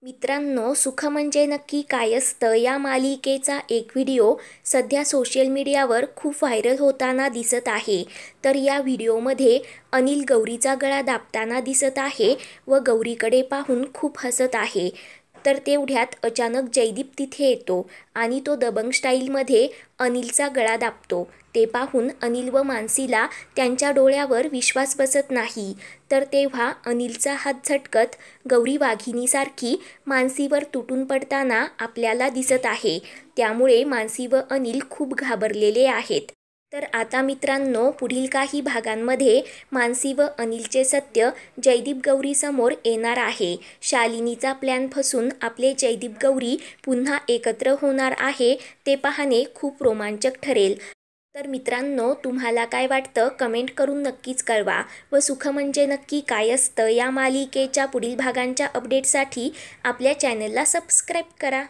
मित्रांनो, सुख म्हणजे नक्की काय असतं या मालिकेचा एक व्हिडिओ सध्या सोशल मीडियावर खूप व्हायरल होताना दिसत आहे। तर या व्हिडिओमध्ये अनिल गौरीचा गळा दाबताना दिसत आहे व गौरीकडे पाहून खूप हसत आहे। तर तेवढ्यात अचानक जयदीप तिथे येतो आणि तो दबंग स्टाईलमध्ये अनिलचा गळा दाबतो। ते पाहून अनिल व मानसीला त्यांच्या डोळ्यावर विश्वास बसत नाही। तर तेव्हा अनिलचा हात झटकत गौरी वाघिणीसारखी मानसीवर तुटून पडताना आपल्याला दिसत आहे। त्यामुळे मानसी व अनिल खूप घाबरलेले आहेत। तर आता मित्रांनो, पुढील काही भागांमध्ये मानसी व अनिलचे सत्य जयदीप गौरी समोर येणार आहे। शालिनीचा प्लॅन फसून आपले जयदीप गौरी पुन्हा एकत्र होणार आहे ते पाहणे खूप रोमांचक ठरेल। तर मित्रांनो, तुम्हाला काय वाटतं कमेंट करून नक्कीच कळवा व सुख म्हणजे नक्की काय असतं या मालिकेच्या पुढील भागांच्या अपडेटसाठी आपल्या चॅनलला सबस्क्राईब करा।